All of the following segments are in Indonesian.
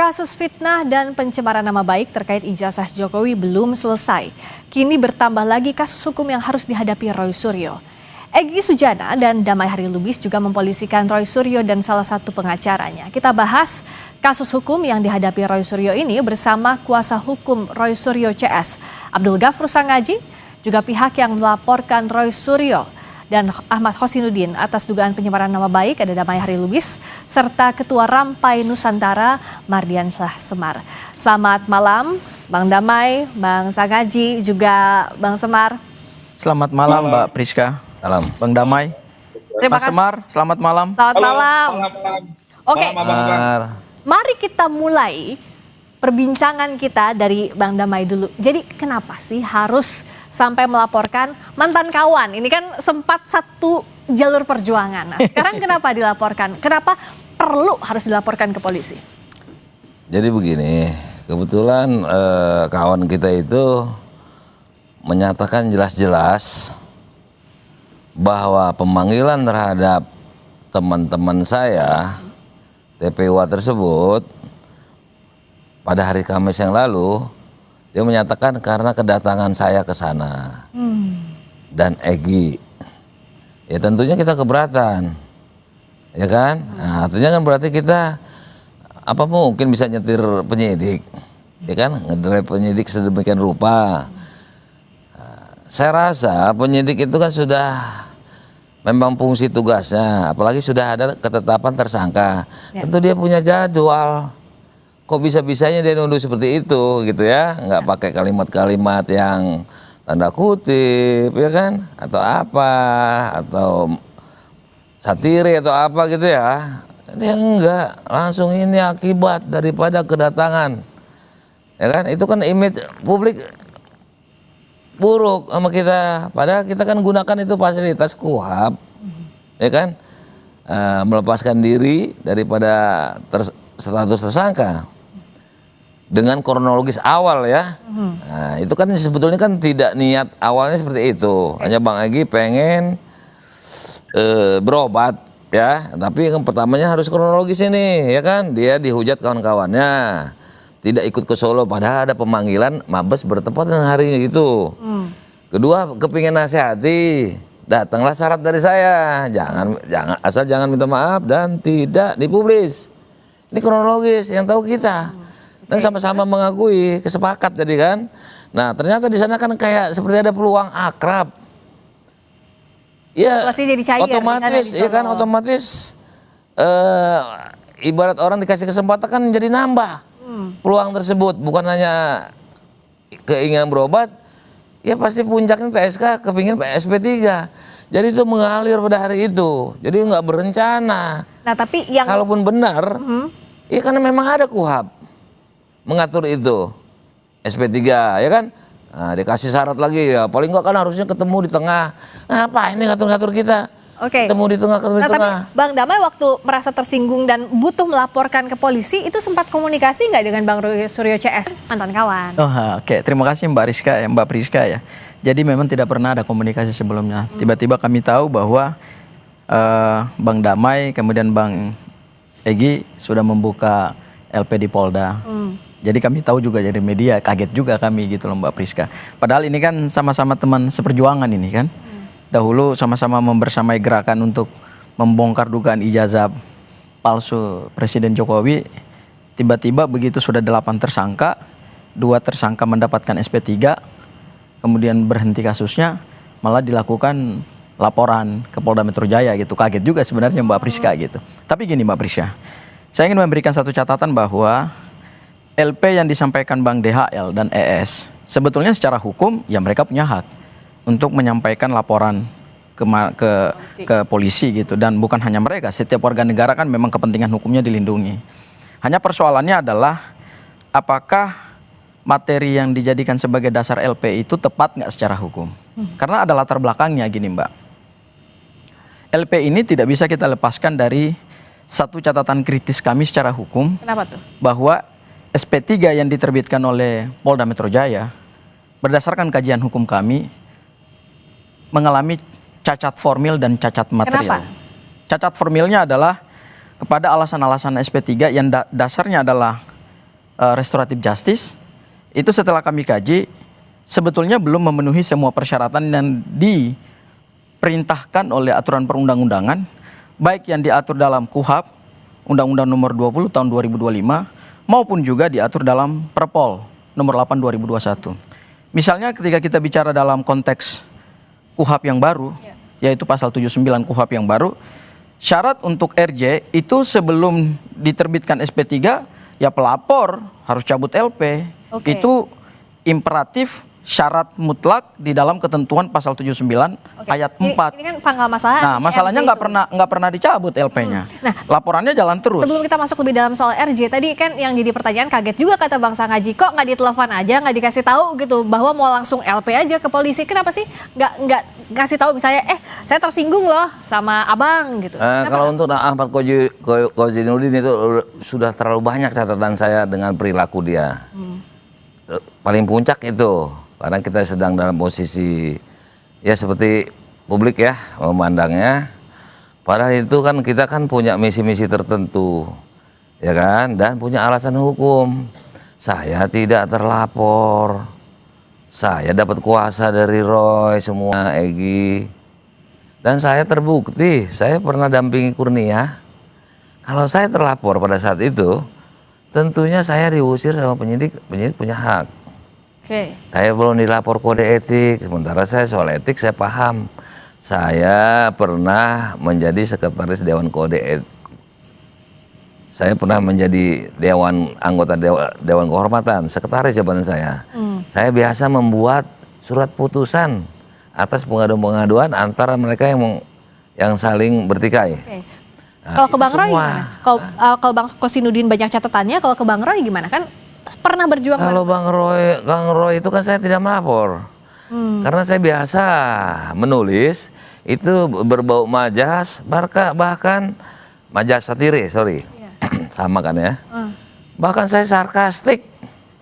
Kasus fitnah dan pencemaran nama baik terkait ijazah Jokowi belum selesai. Kini bertambah lagi kasus hukum yang harus dihadapi Roy Suryo. Egy Sujana dan Damai Hari Lubis juga mempolisikan Roy Suryo dan salah satu pengacaranya. Kita bahas kasus hukum yang dihadapi Roy Suryo ini bersama kuasa hukum Roy Suryo CS, Abdul Ghafur Sangaji, juga pihak yang melaporkan Roy Suryo dan Ahmad Hosinuddin atas dugaan pencemaran nama baik, ada Damai Hari Lubis, serta Ketua Rampai Nusantara Mardian Syah Semar. Selamat malam Bang Damai, Bang Sangaji, juga Bang Semar. Selamat malam Mbak Priska. Malam. Bang Damai. Terima Mas kasih. Semar, selamat malam. Selamat malam. Oke, mari kita mulai perbincangan kita dari Bang Damai dulu. Jadi kenapa sih harus sampai melaporkan mantan kawan? Ini kan sempat satu jalur perjuangan. Nah, sekarang kenapa dilaporkan? Kenapa perlu harus dilaporkan ke polisi? Jadi begini, kebetulan kawan kita itu menyatakan jelas-jelas bahwa pemanggilan terhadap teman-teman saya TPWA tersebut pada hari Kamis yang lalu, dia menyatakan karena kedatangan saya ke sana dan Egy, ya tentunya kita keberatan, ya kan? Nah, artinya kan berarti kita apa mungkin bisa nyetir penyidik, ya kan? Ngedrive penyidik sedemikian rupa. Saya rasa penyidik itu kan sudah memang fungsi tugasnya, apalagi sudah ada ketetapan tersangka. Ya. Tentu dia punya jadwal. Kok bisa-bisanya dia nuduh seperti itu gitu ya? Nggak pakai kalimat-kalimat yang tanda kutip, ya kan? Atau apa? Atau satire atau apa gitu ya? Dia enggak, langsung ini akibat daripada kedatangan. Ya kan? Itu kan image publik buruk sama kita, padahal kita kan gunakan itu fasilitas KUHP, ya kan, melepaskan diri daripada status tersangka dengan kronologis awal ya. Nah, itu kan sebetulnya kan tidak niat awalnya seperti itu, hanya Bang Egy pengen berobat ya, tapi yang pertamanya harus kronologis ini, ya kan, dia dihujat kawan-kawannya. Tidak ikut ke Solo padahal ada pemanggilan Mabes bertepatan hari itu. Kedua, kepingin nasihati, datanglah syarat dari saya, jangan minta maaf dan tidak dipublis. Ini kronologis yang tahu kita dan sama-sama mengakui, kesepakat tadi kan. Nah ternyata di sana kan kayak seperti ada peluang akrab. Ya jadi cair, otomatis, ya kan otomatis ibarat orang dikasih kesempatan kan jadi nambah. Peluang tersebut bukan hanya keinginan berobat, ya pasti puncaknya TSK kepingin SP3. Jadi itu mengalir pada hari itu, jadi nggak berencana. Nah tapi yang kalaupun benar, ya karena memang ada KUHP mengatur itu SP3, ya kan. Nah, dikasih syarat lagi ya, paling nggak kan harusnya ketemu di tengah. Apa ini ngatur-ngatur kita? Oke. Ketemu di tengah, ketemu di tengah. Tapi Bang Damai waktu merasa tersinggung dan butuh melaporkan ke polisi, itu sempat komunikasi nggak dengan Bang Roy Suryo CS, mantan kawan? Oh, oke. Terima kasih Mbak Priska ya. Jadi memang tidak pernah ada komunikasi sebelumnya. Tiba-tiba kami tahu bahwa Bang Damai kemudian Bang Egy sudah membuka LP di Polda. Jadi kami tahu juga dari media, kaget juga kami gitu loh Mbak Priska. Padahal ini kan sama-sama teman seperjuangan ini kan. Dahulu sama-sama membersamai gerakan untuk membongkar dugaan ijazah palsu Presiden Jokowi. Tiba-tiba begitu sudah 8 tersangka, 2 tersangka mendapatkan SP3, kemudian berhenti kasusnya, malah dilakukan laporan ke Polda Metro Jaya gitu. Kaget juga sebenarnya Mbak Priska gitu. Tapi gini Mbak Priska, saya ingin memberikan satu catatan bahwa LP yang disampaikan Bang DHL dan ES, sebetulnya secara hukum ya mereka punya hak untuk menyampaikan laporan ke polisi gitu, dan bukan hanya mereka, setiap warga negara kan memang kepentingan hukumnya dilindungi. Hanya persoalannya adalah apakah materi yang dijadikan sebagai dasar LP itu tepat nggak secara hukum? Karena ada latar belakangnya gini Mbak. LP ini tidak bisa kita lepaskan dari satu catatan kritis kami secara hukum. Kenapa tuh? Bahwa SP3 yang diterbitkan oleh Polda Metro Jaya berdasarkan kajian hukum kami mengalami cacat formil dan cacat material. Kenapa? Cacat formilnya adalah kepada alasan-alasan SP3 yang dasarnya adalah restoratif justice itu setelah kami kaji sebetulnya belum memenuhi semua persyaratan yang diperintahkan oleh aturan perundang-undangan, baik yang diatur dalam KUHP, Undang-Undang Nomor 20 Tahun 2025, maupun juga diatur dalam Perpol Nomor 8 2021. Misalnya ketika kita bicara dalam konteks KUHP yang baru, yaitu pasal 79 KUHP yang baru, syarat untuk RJ itu sebelum diterbitkan SP3 ya pelapor harus cabut LP. Itu imperatif, syarat mutlak di dalam ketentuan pasal 79 ayat 4. Ini kan pangkal masalah. Nah, masalahnya nggak pernah dicabut LP-nya. Nah, laporannya jalan terus. Sebelum kita masuk lebih dalam soal RJ, tadi kan yang jadi pertanyaan, kaget juga kata Bang Sangaji, kok nggak ditelepon aja, nggak dikasih tahu gitu bahwa mau langsung LP aja ke polisi. Kenapa sih nggak ngasih tahu misalnya, saya tersinggung loh sama abang gitu. Kalau untuk Ahmad Kozinudin itu sudah terlalu banyak catatan saya dengan perilaku dia. Paling puncak itu. Karena kita sedang dalam posisi ya seperti publik ya memandangnya. Padahal itu kan kita kan punya misi-misi tertentu, ya kan, dan punya alasan hukum. Saya tidak terlapor, saya dapat kuasa dari Roy semua, Egy, dan saya terbukti. Saya pernah dampingi Kurnia. Kalau saya terlapor pada saat itu, tentunya saya diusir sama penyidik. Penyidik punya hak. Saya belum dilapor kode etik, sementara saya soal etik saya paham. Saya pernah menjadi sekretaris Dewan Kode Etik. Saya pernah menjadi anggota Dewan Kehormatan, sekretaris jabatan saya. Saya biasa membuat surat putusan atas pengaduan-pengaduan antara mereka yang saling bertikai. Nah, kalau ke Bang Roy gimana? Kalau Bang Kozinudin banyak catatannya, kalau ke Bang Roy gimana? Kan pernah berjuang. Kalau Bang Roy itu kan saya tidak melapor. Karena saya biasa menulis itu berbau majas, bahkan majas satire, sama kan ya. Bahkan saya sarkastik.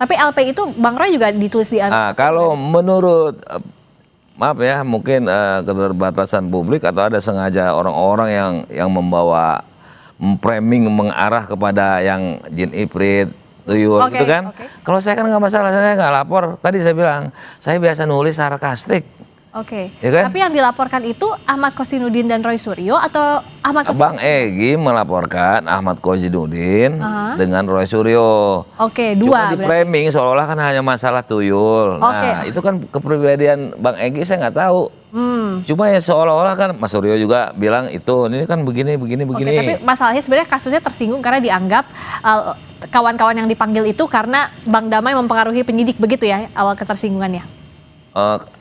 Tapi LP itu Bang Roy juga ditulis di LP. Kalau menurut maaf ya, mungkin keterbatasan publik atau ada sengaja orang-orang yang membawa framing mengarah kepada yang jin ifrit, tuyul gitu kan. Kalau saya kan nggak masalah, saya nggak lapor. Tadi saya bilang saya biasa nulis sarkastik. Ya kan? Tapi yang dilaporkan itu Ahmad Kozinudin dan Roy Suryo atau Ahmad Kozinudin? Bang Egy melaporkan Ahmad Kozinudin dengan Roy Suryo. Dua. Cuma di framing seolah-olah kan hanya masalah tuyul. Nah, itu kan kepribadian Bang Egy saya nggak tahu. Cuma ya seolah-olah kan Mas Suryo juga bilang ini kan begini. Tapi masalahnya sebenarnya kasusnya tersinggung karena dianggap kawan-kawan yang dipanggil itu karena Bang Damai mempengaruhi penyidik, begitu ya awal ketersinggungannya?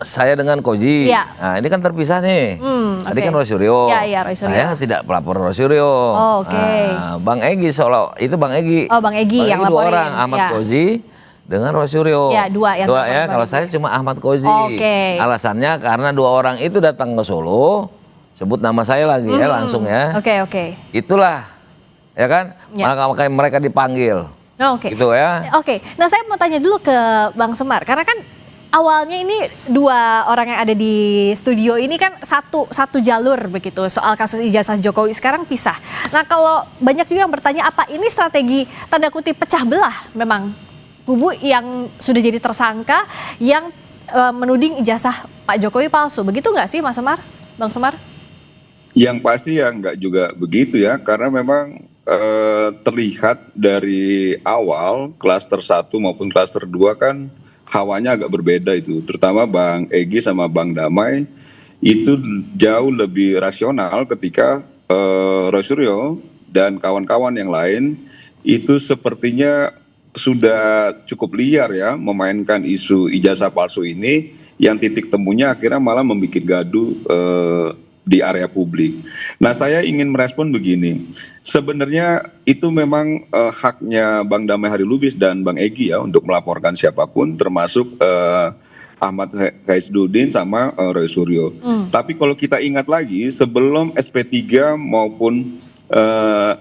Saya dengan Koji. Nah, ini kan terpisah nih. Tadi kan Roy Suryo. Roy Suryo. Saya tidak pelapor Roy Suryo. Bang Egy itu Bang Egy. Bang Egy yang dua laporin. orang, Ahmad Koji dengan Roy Suryo. Dua ya. Kalau saya cuma Ahmad Koji. Alasannya karena dua orang itu datang ke Solo, sebut nama saya lagi ya langsung ya. Itulah, ya kan? Maka mereka dipanggil. Gitu ya. Nah, saya mau tanya dulu ke Bang Semar, karena kan awalnya ini dua orang yang ada di studio ini kan satu jalur begitu soal kasus ijazah Jokowi, sekarang pisah. Nah, kalau banyak juga yang bertanya apa ini strategi tanda kutip pecah belah memang kubu yang sudah jadi tersangka yang menuding ijazah Pak Jokowi palsu, begitu nggak sih Mas Semar, Bang Semar? Yang pasti ya nggak juga begitu ya, karena memang terlihat dari awal klaster 1 maupun klaster 2 kan hawanya agak berbeda itu, terutama Bang Egy sama Bang Damai itu jauh lebih rasional ketika Roy Suryo dan kawan-kawan yang lain itu sepertinya sudah cukup liar ya memainkan isu ijazah palsu ini, yang titik temunya akhirnya malah membuat gaduh di area publik. Nah, saya ingin merespon begini, sebenarnya itu memang haknya Bang Damai Hari Lubis dan Bang Egy ya untuk melaporkan siapapun, termasuk Ahmad Kozinudin sama Roy Suryo. Tapi kalau kita ingat lagi, sebelum SP3 maupun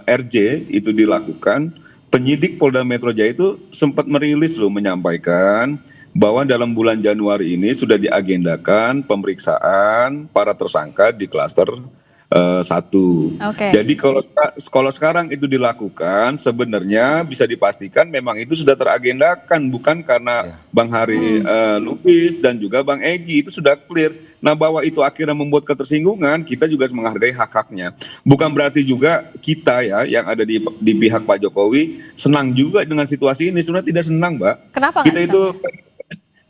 RJ itu dilakukan, penyidik Polda Metro Jaya itu sempat merilis menyampaikan bahwa dalam bulan Januari ini sudah diagendakan pemeriksaan para tersangka di klaster satu. Oke. Jadi kalau sekarang itu dilakukan, sebenarnya bisa dipastikan memang itu sudah teragendakan, bukan karena Bang Hari Lubis dan juga Bang Egy, itu sudah clear. Nah, bahwa itu akhirnya membuat ketersinggungan, kita juga menghargai hak-haknya. Bukan berarti juga kita ya yang ada di pihak Pak Jokowi senang juga dengan situasi ini. Sebenarnya tidak senang, Mbak. Kenapa Kita nggak itu senang?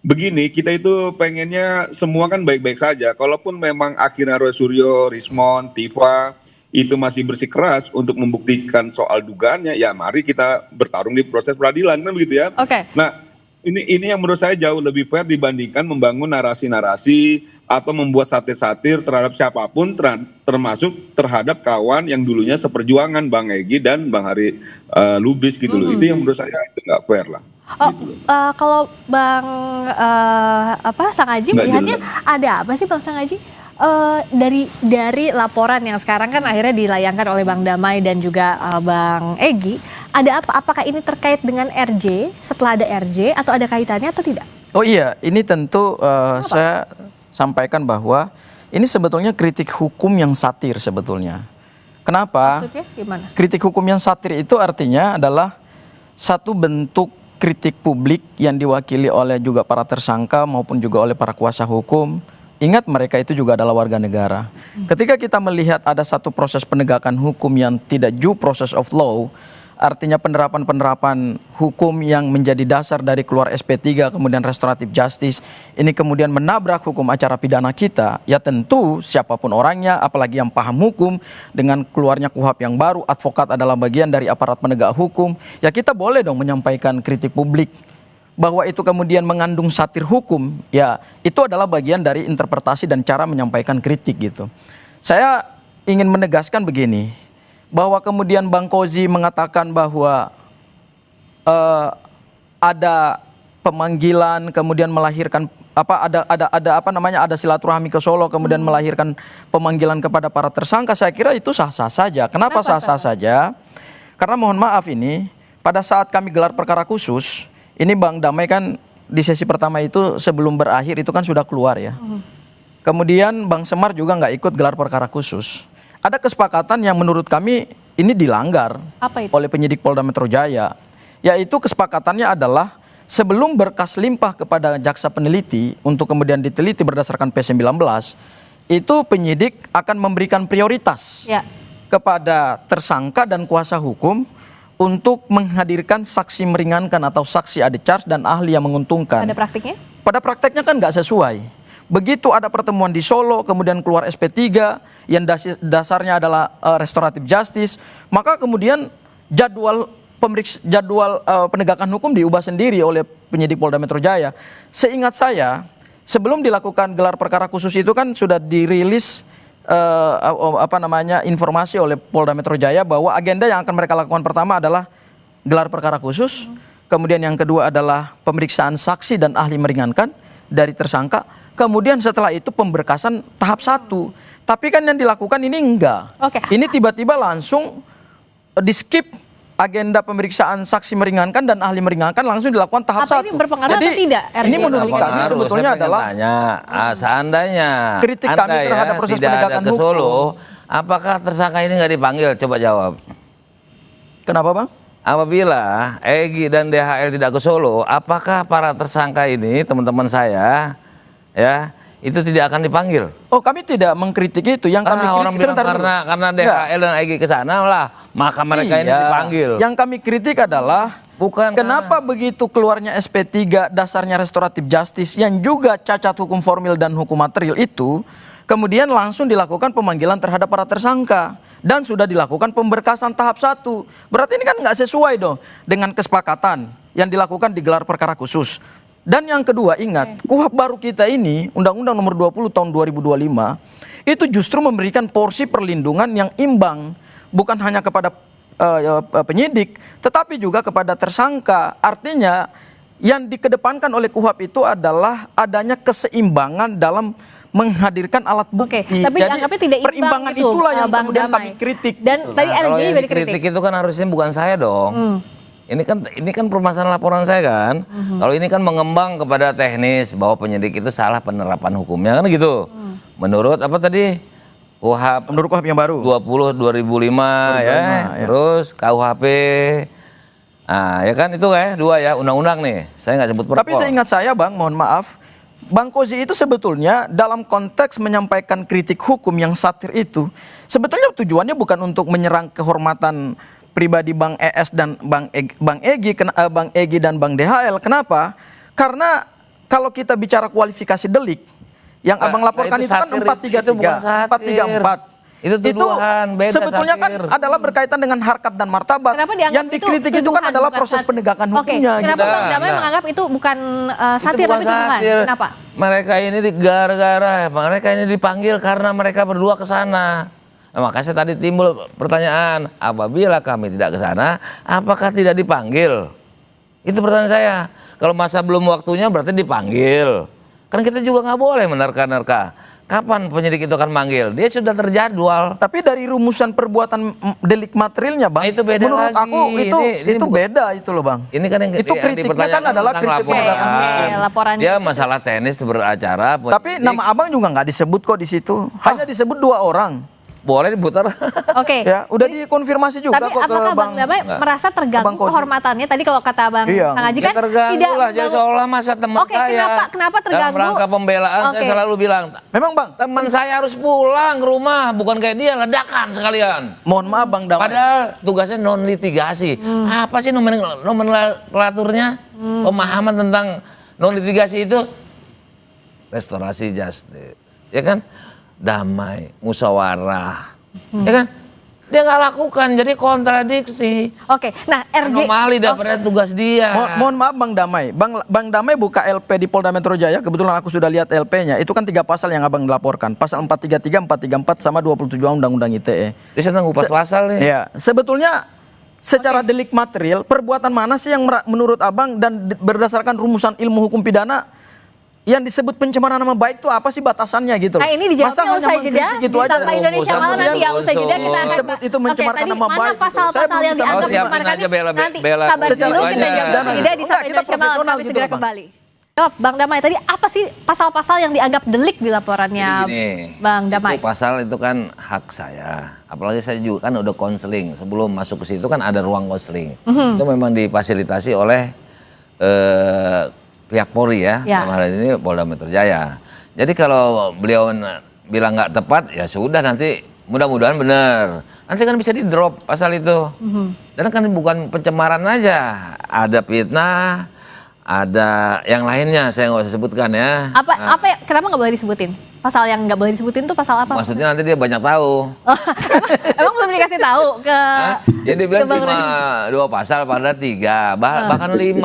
begini, kita itu pengennya semua kan baik-baik saja. Kalaupun memang akhirnya Roy Suryo, Rismon, Tifa itu masih bersikeras untuk membuktikan soal dugaannya, ya mari kita bertarung di proses peradilan, kan begitu ya. Oke. Nah, ini yang menurut saya jauh lebih fair dibandingkan membangun narasi-narasi atau membuat satir-satir terhadap siapapun, termasuk terhadap kawan yang dulunya seperjuangan, Bang Egy dan Bang Hari Lubis gitu loh. Itu yang menurut saya itu nggak fair lah. Oh, Gitu loh. kalau Bang Sang Aji Nggak melihatnya jelas. ada apa sih Bang Sang Aji? Dari laporan yang sekarang kan akhirnya dilayangkan oleh Bang Damai dan juga Bang Egy, ada apa? Apakah ini terkait dengan RJ, setelah ada RJ atau ada kaitannya atau tidak? Oh iya, ini tentu saya sampaikan bahwa ini sebetulnya kritik hukum yang satir sebetulnya. Kenapa? Maksudnya gimana? Kritik hukum yang satir itu artinya adalah satu bentuk kritik publik yang diwakili oleh juga para tersangka maupun juga oleh para kuasa hukum. Ingat, mereka itu juga adalah warga negara. Ketika kita melihat ada satu proses penegakan hukum yang tidak due process of law, artinya penerapan-penerapan hukum yang menjadi dasar dari keluar SP3 kemudian restoratif justice ini kemudian menabrak hukum acara pidana kita, ya tentu siapapun orangnya, apalagi yang paham hukum, dengan keluarnya KUHP yang baru, advokat adalah bagian dari aparat penegak hukum, ya kita boleh dong menyampaikan kritik publik. Bahwa itu kemudian mengandung satir hukum, ya itu adalah bagian dari interpretasi dan cara menyampaikan kritik gitu. Saya ingin menegaskan begini, bahwa kemudian Bang Kozi mengatakan bahwa ada pemanggilan kemudian melahirkan ada silaturahmi ke Solo kemudian melahirkan pemanggilan kepada para tersangka, saya kira itu sah-sah saja. Kenapa sah-sah saja? Karena mohon maaf, ini pada saat kami gelar perkara khusus, ini Bang Damai kan di sesi pertama itu sebelum berakhir itu kan sudah keluar ya. Kemudian Bang Semar juga nggak ikut gelar perkara khusus. Ada kesepakatan yang menurut kami ini dilanggar Apa itu? oleh penyidik Polda Metro Jaya. Yaitu kesepakatannya adalah sebelum berkas limpah kepada jaksa peneliti untuk kemudian diteliti berdasarkan P19, itu penyidik akan memberikan prioritas Ya. kepada tersangka dan kuasa hukum untuk menghadirkan saksi meringankan atau saksi ade charge dan ahli yang menguntungkan. Ada praktiknya? Pada prakteknya kan nggak sesuai. Begitu ada pertemuan di Solo, kemudian keluar SP3 yang dasarnya adalah restoratif justice, maka kemudian jadwal penegakan hukum diubah sendiri oleh penyidik Polda Metro Jaya. Seingat saya, sebelum dilakukan gelar perkara khusus itu kan sudah dirilis informasi oleh Polda Metro Jaya bahwa agenda yang akan mereka lakukan pertama adalah gelar perkara khusus, kemudian yang kedua adalah pemeriksaan saksi dan ahli meringankan dari tersangka, kemudian setelah itu pemberkasan tahap 1. Tapi kan yang dilakukan ini enggak. Oke. Ini tiba-tiba langsung di skip agenda pemeriksaan saksi meringankan dan ahli meringankan, langsung dilakukan tahap 1. Apa ini berpengaruh atau tidak? Ini menurut kami Pengaruh. sebetulnya Saya adalah tanya, seandainya kritik kami Anda terhadap proses tidak ada penegakan ke Solo, hukum. apakah tersangka ini nggak dipanggil? Coba jawab. Kenapa Bang? Apabila Egy dan DHL tidak ke Solo, apakah para tersangka ini, teman-teman saya, ya, itu tidak akan dipanggil? Oh, kami tidak mengkritik itu. Yang kami kritik Orang bilang karena DHL dan Egy ke sana lah, maka mereka ini dipanggil. Yang kami kritik adalah Bukan kenapa begitu keluarnya SP3 dasarnya restoratif justice yang juga cacat hukum formil dan hukum material itu, kemudian langsung dilakukan pemanggilan terhadap para tersangka dan sudah dilakukan pemberkasan tahap 1. Berarti ini kan nggak sesuai dong dengan kesepakatan yang dilakukan di gelar perkara khusus. Dan yang kedua, ingat, KUHP baru kita ini, Undang-Undang Nomor 20 Tahun 2025, itu justru memberikan porsi perlindungan yang imbang, bukan hanya kepada penyidik, tetapi juga kepada tersangka. Artinya, yang dikedepankan oleh KUHP itu adalah adanya keseimbangan dalam menghadirkan alat bukti. Oke, tapi dianggapnya tidak imbang perimbangan itu, itulah yang Bang kemudian Damai. kami kritik. Dan tadi Kalau RJ yang juga dikritik. dikritik itu kan harusnya bukan saya dong. Ini kan permasalahan laporan saya kan. Kalau ini kan mengembang kepada teknis bahwa penyidik itu salah penerapan hukumnya kan gitu. Menurut apa tadi KUHP Menurut KUHP yang baru. 20 2005 ya. ya. Terus KUHP. Nah, ya kan itu ya, 2 ya, undang-undang nih. Saya nggak sebut perpol. Tapi seingat saya Bang, mohon maaf, Bang Kozi itu sebetulnya dalam konteks menyampaikan kritik hukum yang satir itu, sebetulnya tujuannya bukan untuk menyerang kehormatan pribadi Bang ES dan Bang Egy dan Bang DHL. Kenapa? Karena kalau kita bicara kualifikasi delik, yang Abang laporkan itu kan 433, 434. Itu tuduhan, beda sebetulnya satir. kan adalah berkaitan dengan harkat dan martabat. Kenapa dianggap Yang dikritik itu kan tuduhan, adalah bukan proses satir? penegakan Oke, hukumnya. kenapa gitu. Bang Damai Nah. menganggap itu bukan satir Itu bukan tapi tuduhan? satir. Kenapa? Mereka ini mereka ini dipanggil karena mereka berdua ke sana. Nah, makanya tadi timbul pertanyaan, apabila kami tidak ke sana, apakah tidak dipanggil? Itu pertanyaan saya. Kalau masa belum waktunya berarti dipanggil. Kan kita juga nggak boleh menerka-nerka. Kapan penyidik itu akan manggil? Dia sudah terjadwal. Tapi dari rumusan perbuatan delik materialnya Bang, Nah, itu beda menurut lagi. aku itu Ini beda itu loh Bang. Ini kan yang itu kritiknya kan adalah kritik laporan. Oke, laporan Dia itu. masalah teknis beracara. Tapi nama Abang juga nggak disebut kok di situ. Hanya disebut 2 orang. Boleh diputar. Oke. Ya, udah dikonfirmasi juga Tapi kok ke apakah Bang Damai Enggak. merasa terganggu Abang Kozi. kehormatannya? Tadi kalau kata Bang Iya. Sangaji Ya kan terganggu tidak lah, jadi seolah masa teman Oke, saya. kenapa terganggu? Dalam rangka pembelaan Oke. saya selalu bilang, Memang Bang, teman saya harus pulang ke rumah, bukan kayak dia ledakan sekalian. mohon maaf Bang Damai. Padahal tugasnya non litigasi. Apa sih nomenklaturnya? Pemahaman tentang non litigasi itu restorasi justice, ya kan? Damai, musyawarah, ya kan? Dia nggak lakukan, jadi kontradiksi. Oke. Nah, RJ Anomali daripada tugas dia. Mohon maaf Bang Damai. Bang Damai buka LP di Polda Metro Jaya. Kebetulan aku sudah lihat LP-nya. Itu kan 3 pasal yang Abang laporkan. Pasal 433, 434 sama 27 Undang-Undang ITE. Dia sedang ngupas pasal nih. Ya, sebetulnya secara delik material, perbuatan mana sih yang menurut Abang dan berdasarkan rumusan ilmu hukum pidana yang disebut pencemaran nama baik itu apa sih batasannya gitu? Nah, ini dijawabnya usai jeda gitu di aja? Sapa Indonesia Malam nanti ya, usai jeda kita akan Disebut itu mencemarkan tadi nama mana baik gitu. pasal-pasal Saya yang belum bisa dianggap siapin mencemarkan aja nanti bela sabar itu dulu aja. kita jawab usai jeda di Sapa Enggak, kita Indonesia Malam profesional kami gitu segera loh, Bang. kembali. Jawab Bang Damai tadi apa sih pasal-pasal yang dianggap delik di laporannya Gini, Bang Damai? itu pasal itu kan hak saya. Apalagi saya juga kan udah konseling. Sebelum masuk ke situ kan ada ruang konseling. Itu memang difasilitasi oleh pihak Polri ya. Ya. Dalam hal ini Polda Metro Jaya. Jadi kalau beliau bilang nggak tepat, ya sudah nanti mudah-mudahan benar. Nanti kan bisa di drop pasal itu. Dan kan bukan pencemaran aja, ada fitnah, ada yang lainnya saya nggak usah sebutkan ya. Kenapa nggak boleh disebutin? Pasal yang nggak boleh disebutin tuh pasal apa? Maksudnya nanti dia banyak tahu. Emang belum dikasih tahu ke Jadi bilang ke Bang cuma Rudi? 2 pasal pada 3, bahkan 5.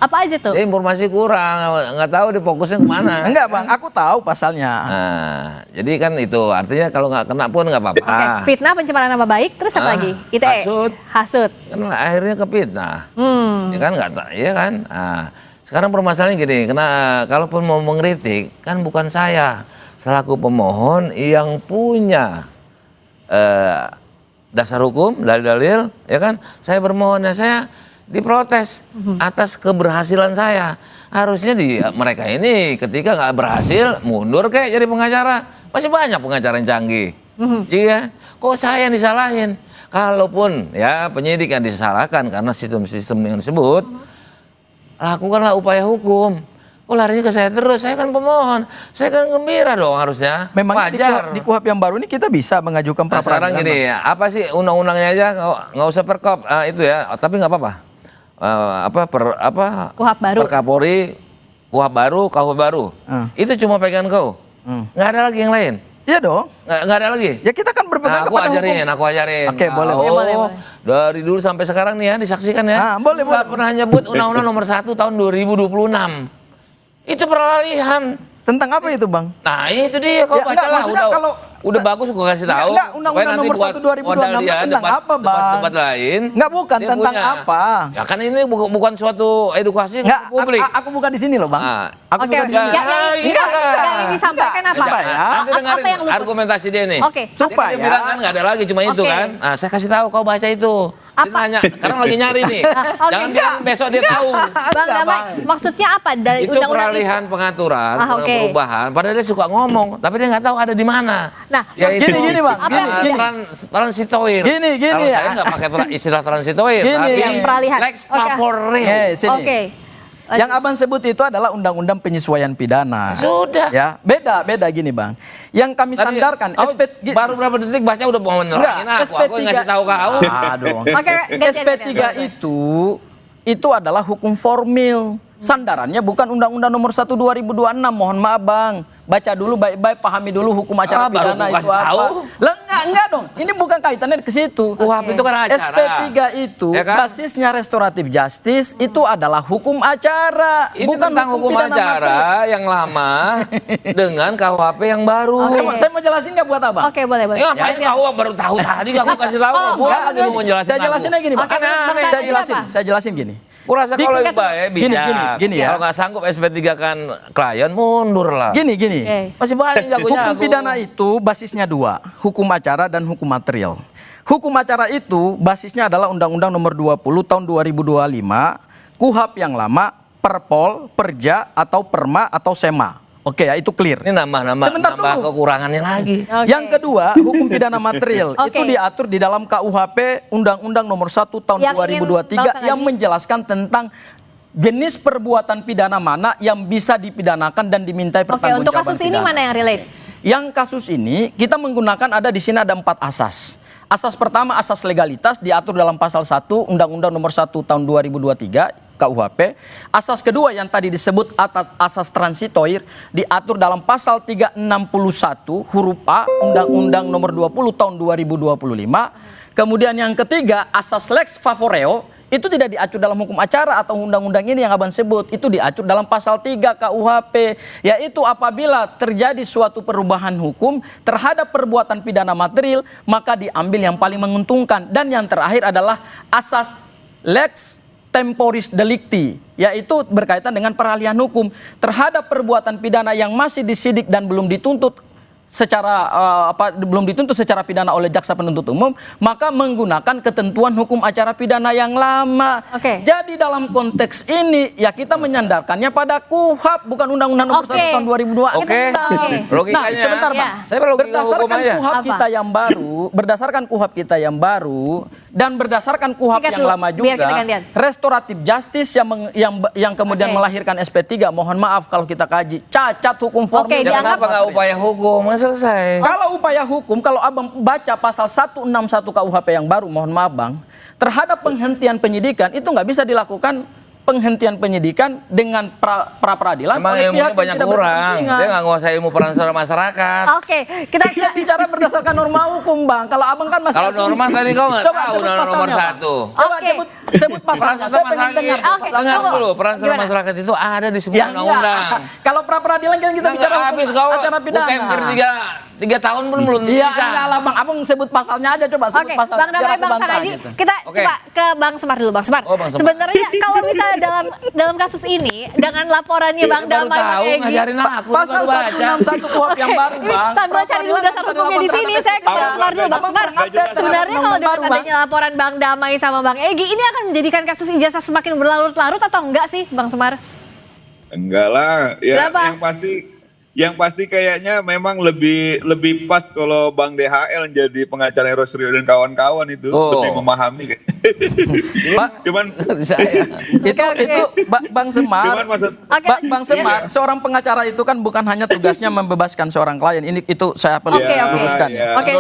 Apa aja tuh? Jadi informasi kurang, nggak tahu difokusnya kemana. Enggak Bang, aku tahu pasalnya. Nah, jadi kan itu artinya kalau nggak kena pun nggak apa-apa. Oke, fitnah pencemaran nama baik, terus apa lagi? ITE. Hasut. Hasut. Kan akhirnya ke fitnah. Ya kan iya kan? Nah, sekarang permasalahannya gini, kalaupun mau mengkritik kan bukan saya selaku pemohon yang punya dasar hukum, dalil-dalil, ya kan? Saya bermohon ya saya diprotes atas keberhasilan saya. Harusnya mereka ini ketika nggak berhasil mundur kayak jadi pengacara. Masih banyak pengacara yang canggih. Iya, kok saya yang disalahin? Kalaupun ya penyidik yang disalahkan karena sistem-sistem yang disebut, lakukanlah upaya hukum. Kok larinya ke saya terus? Saya kan pemohon. Saya kan gembira dong harusnya. Memang wajar. di KUHP yang baru ini kita bisa mengajukan Nah, sekarang pra-peradilan, gini, apa sih undang-undangnya aja nggak usah perkop itu ya, tapi nggak apa-apa. KUHP baru. Perkapolri, KUHP baru, KUHP baru. Itu cuma pegangan kau. Nggak ada lagi yang lain. Iya dong. Nggak ada lagi. Ya kita kan berpegang Aku kepada ajarin, hukum. aku ajarin. Oke, boleh. Oh, Boleh. dari dulu sampai sekarang nih ya, disaksikan ya. Boleh. Nggak pernah nyebut Undang-Undang Nomor 1 tahun 2026. Itu peralihan. Tentang apa itu Bang? Nah itu dia, kau Ya, baca enggak, lah. maksudnya kalau- Udah bagus gua kasih tahu. Enggak, Undang-Undang Supaya nanti Nomor buat 1 2026 modal dia tentang apa, Bang? Tempat lain. Enggak, bukan dia tentang punya. apa. Ya kan ini bukan suatu edukasi Enggak, publik. aku bukan di sini loh Bang. Ah. Aku Oke, bukan di sini. yang disampaikan apa? Enggak, ya. Nanti dengarin yang luput? argumentasi dia nih. Oke. Dia kan dia bilang kan nggak ada lagi cuma itu Oke. kan. Nah saya kasih tahu kau baca itu. Apa? Nanya, sekarang lagi nyari nih. Oke. Jangan bilang besok dia tahu. Bang Damai, maksudnya apa dari Itu undang-undang peralihan pengaturan, oke. perubahan. Padahal dia suka ngomong, tapi dia nggak tahu ada di mana. Nah, Yaitu, gini, Bang. Apa yang beda? transitoir. Gini. Kalau saya nggak pakai istilah transitoir, Gini. tapi Yang peralihan. Lex Oke. Favoris. Sini. Oke. Yang abang sebut itu adalah undang-undang penyesuaian pidana. Sudah. Ya, beda gini bang. Yang kami Tadi, sandarkan, kau baru berapa detik baca udah mau menerangin aku ngasih tahu kau. Aduh. Oke, gantian. SP3 itu adalah hukum formil. Sandarannya bukan Undang-Undang Nomor 1 2026. Mohon maaf bang, baca dulu baik-baik, pahami dulu hukum acara baru pidana aku itu kasih apa. tahu. Lah enggak dong. Ini bukan kaitannya ke situ. KUHP itu kan acara. SP3 itu Ya kan? basisnya restoratif justice itu adalah hukum acara, Ini bukan tentang hukum pidana acara mati. yang lama dengan KUHP yang baru. Saya mau jelasin nggak buat abang? Oke, boleh. Ya, ngapain kau baru tahu tadi aku kasih tahu. Oh, Pulang enggak, lagi mau jelasin. Saya jelasin aja gini, Bang. Oke, Bang Aneh. Sandi, Saya jelasin gini. Kurasa kalau lebih baik Gini, bijak. gini ya. Kalau nggak sanggup SP3 kan klien mundur lah. Gini. Oke. Masih banyak jago-jago. Hukum pidana itu basisnya dua, hukum acara dan hukum material. Hukum acara itu basisnya adalah Undang-Undang Nomor 20 Tahun 2025, KUHP yang lama, Perpol, Perja atau Perma atau Sema. Oke ya, itu clear. Ini nambah Sebentar dulu. kekurangannya lagi. Oke. Yang kedua, hukum pidana material Oke. itu diatur di dalam KUHP Undang-Undang Nomor 1 Tahun Yang ingin 2023 Bang yang Sandi. menjelaskan tentang jenis perbuatan pidana mana yang bisa dipidanakan dan dimintai Oke, pertanggungjawaban untuk kasus ini pidana. mana yang relate? Yang kasus ini kita menggunakan ada di sini ada 4 asas. Asas pertama asas legalitas diatur dalam pasal 1 Undang-Undang Nomor 1 Tahun 2023 KUHP. Asas kedua yang tadi disebut atas asas transitoir diatur dalam pasal 361 huruf A Undang-Undang Nomor 20 Tahun 2025. Kemudian yang ketiga asas lex favoreo itu tidak diatur dalam hukum acara atau undang-undang ini yang abang sebut, itu diatur dalam pasal 3 KUHP, yaitu apabila terjadi suatu perubahan hukum terhadap perbuatan pidana material maka diambil yang paling menguntungkan. Dan yang terakhir adalah asas lex temporis delicti, yaitu berkaitan dengan peralihan hukum terhadap perbuatan pidana yang masih disidik dan belum dituntut secara pidana oleh jaksa penuntut umum, maka menggunakan ketentuan hukum acara pidana yang lama. Oke. Jadi dalam konteks ini ya kita menyandarkannya pada KUHP bukan Undang-Undang Nomor 1 Oke. Tahun 2002. Oke. Nah, Logikanya. sebentar Bang. Ya. Saya logika hukum Berdasarkan aja. KUHP Apa? kita yang baru, berdasarkan KUHP kita yang baru dan berdasarkan KUHP Singkat yang dulu, lama biar kita juga, gantian. restoratif justice yang kemudian Oke. melahirkan SP3, mohon maaf kalau kita kaji, cacat hukum formil. Oke, Ya dianggap- kenapa nggak upaya hukum? Nggak selesai. Kalau upaya hukum, kalau abang baca pasal 161 KUHP yang baru, mohon maaf bang, terhadap penghentian penyidikan itu nggak bisa dilakukan penghentian penyidikan dengan pra peradilan. Emang oleh pihak ilmunya yang banyak tidak kurang. berkepentingan. Dia nggak nguasai ilmu peran serta masyarakat. Oke, kita Kita bicara berdasarkan norma hukum bang. Kalau abang kan masih Kalau norma tadi kau nggak Coba tahu sebut norma nomor pasalnya, Bang. 1. Coba Oke. sebut Peran pasalnya. serta Saya pengen masyarakat. dengar. Oke, Dengar tunggu. dulu, peran serta Gimana? masyarakat itu ada di semua Yang undang-undang. Kalau pra peradilan kan kita bicara hukum habis kau acara pidana. UTMPR 3 tahun pun belum Iya, bisa. enggak lah bang. Abang sebut pasalnya aja coba. Sebut Oke, pasal. Bang biar Damai, aku Bang bantah Sanghaji, gitu. kita Oke. coba ke Bang Semar dulu, Bang Semar. Oh, Bang Semar. Sebenarnya kalau misalnya dalam kasus ini dengan laporannya Bang Baru Damai, Bang tahu Egy, ngajarin aku Pasal baru baca. 161 KUHP yang baru ini bang. sambil cari dulu dasar hukumnya di sini, saya ke Bang Semar dulu, Bang Semar. Sebenarnya kalau dengan adanya laporan Bang Damai sama Bang Egy, ini akan menjadikan kasus ijazah semakin berlarut-larut atau enggak sih, Bang Semar? Enggak lah, ya Kenapa? yang pasti kayaknya memang lebih pas kalau Bang DHL jadi pengacara Rosrio dan kawan-kawan itu Oh. lebih memahami. Cuman Saya. Itu Bang Semar. cuman maksud Oke, Bang Semar, seorang pengacara itu kan bukan hanya tugasnya membebaskan seorang klien. Itu saya perlu Oke, oke. luruskan. Iya. Oke,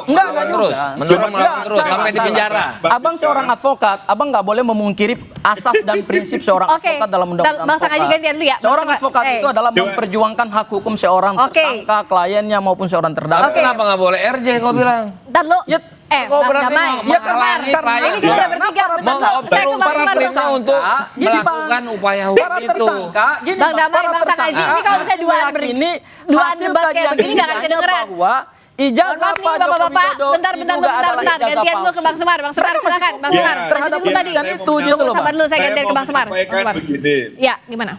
Enggak terus. juga. Mendorong melakukan Enggak, terus salah, sampai di salah. penjara. Abang seorang advokat, abang nggak boleh memungkiri asas dan prinsip seorang Oke. advokat dalam undang-undang Bang Sanghaji advokat. gantian dulu ya, Bang Seorang Semar. advokat itu adalah Coba. memperjuangkan hak hukum seorang Oke. tersangka, kliennya maupun seorang terdakwa. Oke. Kenapa nggak boleh RJ kau bilang? Ntar lu, Ya, kau Bang berarti Damai. mau menghalangi klien. Ini kita udah bertiga, bentar Mau lu, saya ke Bang Semar dulu. obstruksinya untuk Gini, Bang. melakukan upaya hukum Para itu. tersangka, gini Bang Bang, Damai, para Bang Sanghaji, tersangka ini kalau misalnya duaan meyakini duaan hasil debat kayak kajian begini nggak akan ilmiahnya kedengeran. bahwa Mohon ijazah maaf nih Pak Joko Bapak-bapak, Widodo bentar diduga adalah gantian ijazah dulu ke Bang palsu. Semar. Bang Semar Mereka silakan, masih Bang Ya, Semar. terhadap Lanjut dulu tadi. pendidikan itu gitu Tunggu, loh, sabar Bang. dulu, saya gantian ke mau Bang Semar. Bang menyampaikan Semar. begini. Ya, gimana?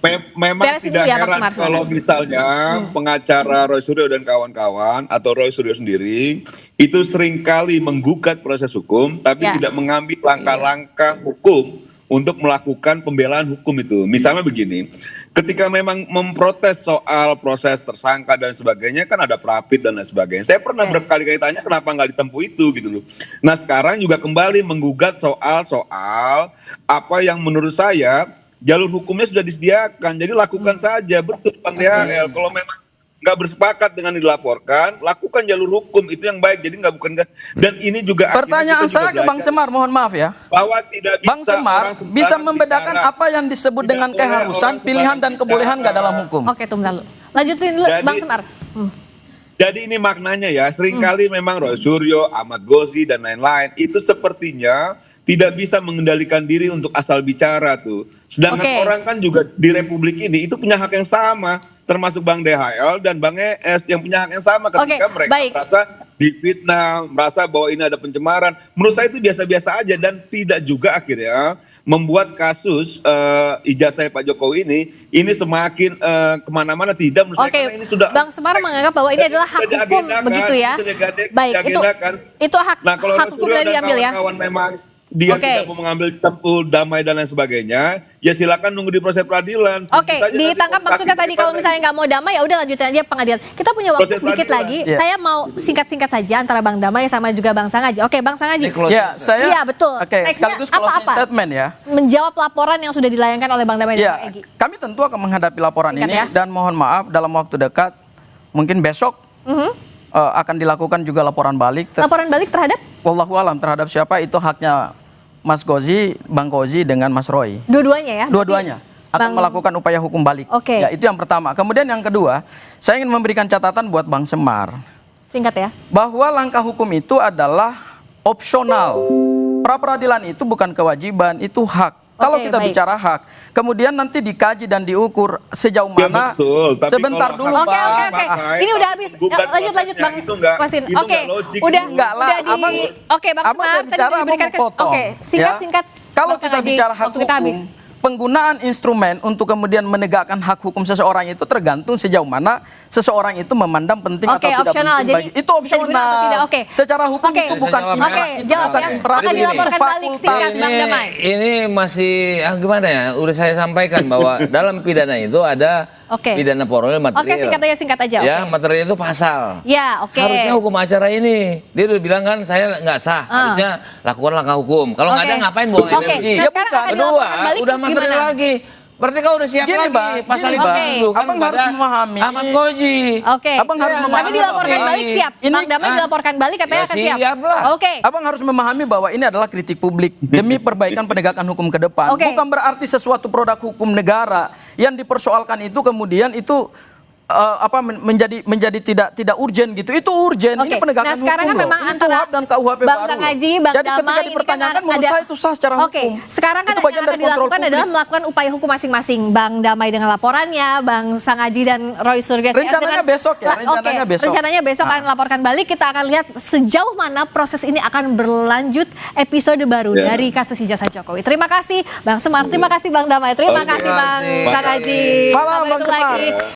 Memang Beresin tidak dulu ya, Bang heran Semar, kalau misalnya pengacara Roy Suryo dan kawan-kawan atau Roy Suryo sendiri itu seringkali menggugat proses hukum tapi Ya. tidak mengambil langkah-langkah hukum untuk melakukan pembelaan hukum itu. Misalnya begini, ketika memang memprotes soal proses tersangka dan sebagainya kan ada prapit dan lain sebagainya. Saya pernah berkali-kali tanya kenapa nggak ditempuh itu gitu loh. Nah sekarang juga kembali menggugat soal apa yang menurut saya jalur hukumnya sudah disediakan, jadi lakukan saja. Betul Bang DHL, kalau memang nggak bersepakat dengan dilaporkan, lakukan jalur hukum, itu yang baik. Jadi nggak bukan. Dan ini juga Pertanyaan saya ke Bang Semar, mohon maaf ya. bahwa tidak bisa Bang Semar orang bisa sembarangan membedakan bicara. apa yang disebut Tidak dengan boleh keharusan, orang pilihan dan sembarangan kebolehan nggak bicara. dalam hukum? Oke, tunggu dulu. Lanjutin dulu, Jadi- Bang Semar. Jadi ini maknanya ya, seringkali memang Roy Suryo, Ahmad Ghozi dan lain-lain itu sepertinya tidak bisa mengendalikan diri untuk asal bicara tuh. Sedangkan Oke. orang kan juga di Republik ini itu punya hak yang sama, termasuk Bang DHL dan Bang ES yang punya hak yang sama ketika Oke, mereka baik. merasa difitnah, merasa bahwa ini ada pencemaran. Menurut saya itu biasa-biasa aja dan tidak juga akhirnya membuat kasus ijazah Pak Jokowi ini semakin kemana-mana. Tidak, menurut saya Oke, karena ini sudah Bang Semar menganggap bahwa ini adalah hak sudah hukum diagendakan, begitu ya. sudah Baik, diagendakan. itu hak Nah, kalau hak Roy hukum Suryo dari dan diambil ya. kawan-kawan memang dia Oke. tidak mau mengambil tempuh damai dan lain sebagainya, ya silakan nunggu di proses peradilan. Oke, Tunggu saja ditangkap nanti maksudnya tadi kalau misalnya nggak mau damai ya udah lanjutin aja pengadilan. Kita punya waktu Proses sedikit lagi. peradilan. Iya. Saya mau singkat-singkat saja antara Bang Damai sama juga Bang Sangaji. Oke, Bang Sangaji. Ya, saya Iya, betul. Oke, Nextnya sekaligus closing apa-apa? statement ya. Menjawab laporan yang sudah dilayangkan oleh Bang Damai dan Ya, Bang Egy. kami tentu akan menghadapi laporan Singkat ini ya. dan mohon maaf dalam waktu dekat, mungkin besok akan dilakukan juga laporan balik. Laporan balik terhadap Wallahualam terhadap siapa itu haknya Mas Ghozi, Bang Ghozi dengan Mas Roy. dua-duanya ya? Dua-duanya akan Bang- melakukan upaya hukum balik. Oke. Ya, itu yang pertama. Kemudian yang kedua, saya ingin memberikan catatan buat Bang Semar Singkat ya. bahwa langkah hukum itu adalah opsional. Pra peradilan itu bukan kewajiban, itu hak. Kalau Oke, kita baik. bicara hak, kemudian nanti dikaji dan diukur sejauh Ya, mana. betul. Tapi Sebentar kalau dulu, hak- Oke, Bang. oke, oke. Bang, Ini udah habis. gugat Lanjut prosesnya, Bang itu nggak- Kwasin. itu Oke, nggak logik udah itu. Enggak lah, udah di. Abang- Oke, Bang Abang Semar saya bicara, tadi diberikan Abang potong. Oke, singkat-singkat. Kalau Bang kita Sangaji, bicara hak waktu kita habis. hukum, penggunaan instrumen untuk kemudian menegakkan hak hukum seseorang itu tergantung sejauh mana seseorang itu memandang penting Oke, atau tidak opsional. penting Jadi bagi. Itu bisa digunakan atau opsional. tidak? Oke. Secara hukum Oke. itu bukan Oke, imperatif. Oke, itu jawab bukan ya. imperatif, Akan itu dilaporkan balik fakultas. singkat, Bang Damai. Ini masih gimana ya? Udah saya sampaikan bahwa dalam pidana itu ada Oke. pidana formal material. Oke, singkat aja. Ya, Oke. material itu pasal. Ya, oke. Harusnya hukum acara ini. Dia udah bilang kan saya nggak sah. Harusnya lakukan langkah hukum. Kalau nggak Oke. ada ngapain buang Oke. energi. Nah, sekarang akan Kedua, dilaporkan balik, udah terus material gimana? lagi. Berarti kau udah siap Gini, lagi. Bang, Pasal gini, itu Bang. dulu kan Abang harus pada memahami. Ahmad Ghozi. Oke. Abang harus Ya, memahami. Tapi dilaporkan Bang. balik siap. Ini- Bang Damai dilaporkan balik katanya Ya, akan siap. siap lah. Oke. Abang harus memahami bahwa ini adalah kritik publik demi perbaikan penegakan hukum ke depan. Oke. Bukan berarti sesuatu produk hukum negara yang dipersoalkan itu kemudian itu menjadi tidak urgen gitu. Itu urgen. Oke. Ini penegakan Nah, sekarang hukum kan loh. memang Ini antara KUHP dan KUHP Bang baru Sangaji, loh. Bang Jadi ketika Damai ini kan dipertanyakan menurut ada- saya itu sah secara Oke, hukum. sekarang kan Itu yang bagian akan dari kontrol dilakukan adalah publik. melakukan upaya hukum masing-masing. Bang Damai dengan laporannya, Bang Sangaji dan Roy Suryo. Rencananya besok ya, rencananya Oke, besok. rencananya besok akan laporkan balik. Kita akan lihat sejauh mana proses ini akan berlanjut episode baru Ya. dari kasus ijazah Jokowi. Terima kasih Bang Semar, terima kasih Bang Damai, terima Oke. kasih Bang Terima kasih. Sangaji. Malam, Sampai Bang ketemu Semar. lagi.